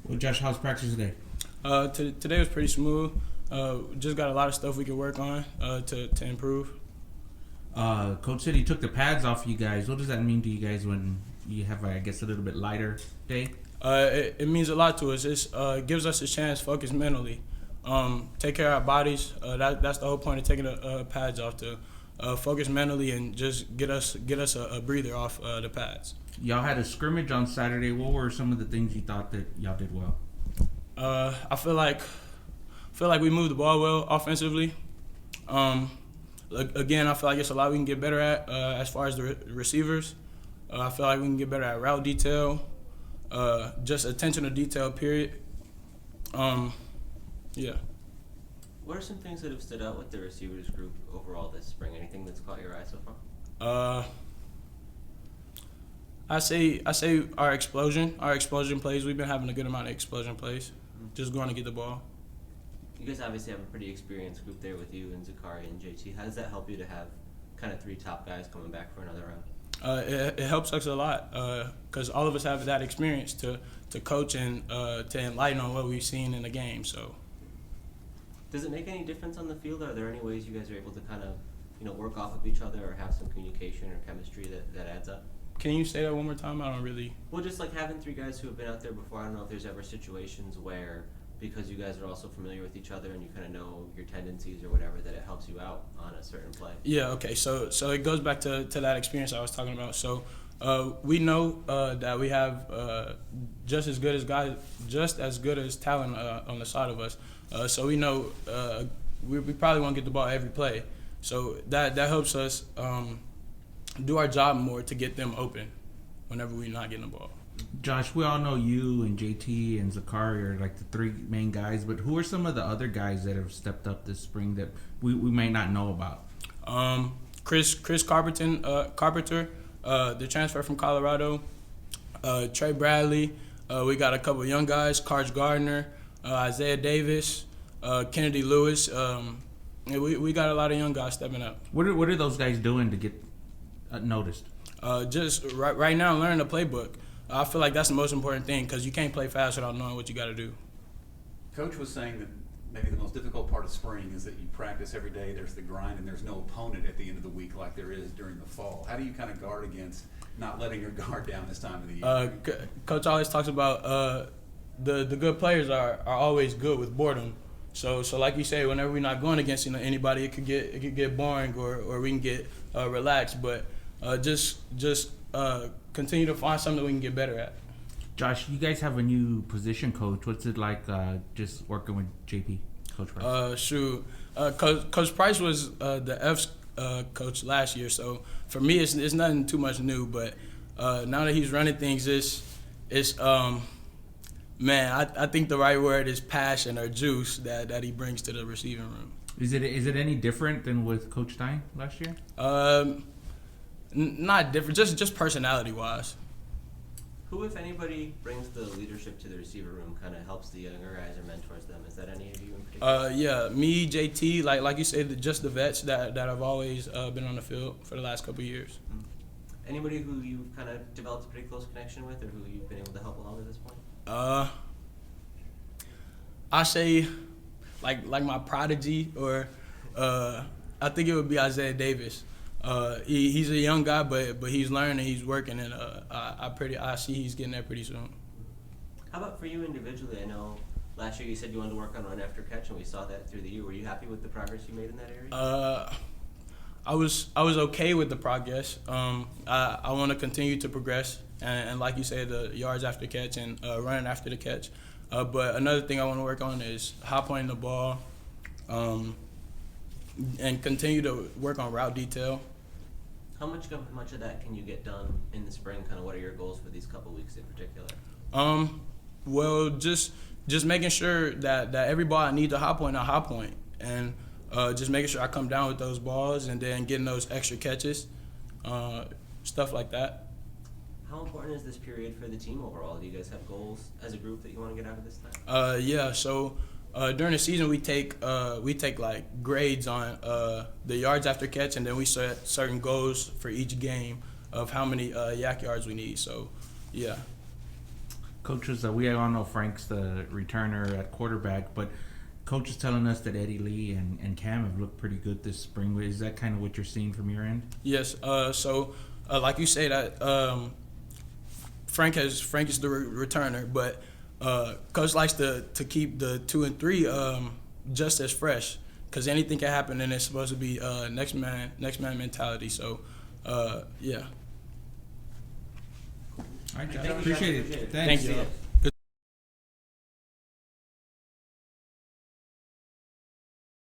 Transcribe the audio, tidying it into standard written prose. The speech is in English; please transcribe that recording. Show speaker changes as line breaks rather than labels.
Well, Josh, how's practice today?
Today was pretty smooth. Just got a lot of stuff we could work on to improve.
Coach said he took the pads off you guys. What does that mean to you guys when you have, I guess, a little bit lighter day?
It means a lot to us. It gives us a chance to focus mentally, take care of our bodies. That's the whole point of taking the pads off, to focus mentally and just get us a breather off the pads.
Y'all had a scrimmage on Saturday. What were some of the things you thought that y'all did well?
I feel like we moved the ball well offensively. Again, I feel like it's a lot we can get better at as far as the receivers. I feel like we can get better at route detail, just attention to detail, period. Yeah.
What are some things that have stood out with the receivers group overall this spring? Anything that's caught your eye so far?
I say our explosion plays. We've been having a good amount of explosion plays, just going to get the ball.
You guys obviously have a pretty experienced group there with you and Zakari and JT. How does that help you to have kind of three top guys coming back for another round?
It helps us a lot because all of us have that experience to coach and to enlighten on what we've seen in the game. So,
does it make any difference on the field? Are there any ways you guys are able to kind of work off of each other or have some communication or chemistry that adds up?
Can you say that one more time? I don't really.
Well, just like having three guys who have been out there before. I don't know if there's ever situations where, because you guys are also familiar with each other and you kind of know your tendencies or whatever, that it helps you out on a certain play.
Yeah. Okay. So it goes back to that experience I was talking about. So we know that we have just as good as talent on the side of us. So we know we probably won't get the ball every play. So that helps us do our job more to get them open whenever we're not getting the ball.
Josh, we all know you and JT and Zakari are like the three main guys, but who are some of the other guys that have stepped up this spring that we may not know about?
Chris Carpenter, the transfer from Colorado. Trey Bradley. We got a couple young guys, Karch Gardner, Isaiah Davis, Kennedy Lewis. We got a lot of young guys stepping up.
What are those guys doing to get noticed?
Just right now, learning the playbook. I feel like that's the most important thing because you can't play fast without knowing what you got to do.
Coach was saying that maybe the most difficult part of spring is that you practice every day, there's the grind, and there's no opponent at the end of the week like there is during the fall. How do you kind of guard against not letting your guard down this time of the year?
Coach always talks about the good players are always good with boredom. So like you say, whenever we're not going against anybody, it could get boring or we can get relaxed. But just continue to find something that we can get better at.
Josh, you guys have a new position coach. What's it like just working with JP, Coach Price?
Coach Price was the F's coach last year, so for me it's nothing too much new. But now that he's running things, it's I think the right word is passion or juice that he brings to the receiving room.
Is it any different than with Coach Stein last year?
Not different, just personality-wise.
Who, if anybody, brings the leadership to the receiver room, kind of helps the younger guys or mentors them? Is that any of you in particular?
Yeah, me, JT, like you said, just the vets that have always been on the field for the last couple of years.
Mm-hmm. Anybody who you've kind of developed a pretty close connection with or who you've been able to help along at this point?
I say like my Prodigy or I think it would be Isaiah Davis. He's a young guy, but he's learning, he's working, and I see he's getting there pretty soon.
How about for you individually? I know last year you said you wanted to work on run after catch, and we saw that through the year. Were you happy with the progress you made in that area?
I was okay with the progress. I want to continue to progress, and like you said, the yards after catch and running after the catch. But another thing I want to work on is high pointing the ball. And continue to work on route detail.
How much of that can you get done in the spring? Kind of what are your goals for these couple weeks in particular?
Well, just making sure that every ball I need to high point, and just making sure I come down with those balls and then getting those extra catches, stuff like that.
How important is this period for the team overall? Do you guys have goals as a group that you want to get out of this time?
Yeah. So. During the season, we take like grades on the yards after catch, and then we set certain goals for each game of how many yak yards we need. So, yeah.
Coaches, we all know Frank's the returner at quarterback, but Coach is telling us that Eddie Lee and Cam have looked pretty good this spring. Is that kind of what you're seeing from your end?
Yes. So, like you say that Frank is the returner, but Coach likes to keep the 2 and 3 just as fresh, because anything can happen, and it's supposed to be next man mentality. So, yeah.
All right,
Thank you,
appreciate
guys.
it.
Appreciate it.
Thanks.
Thank you.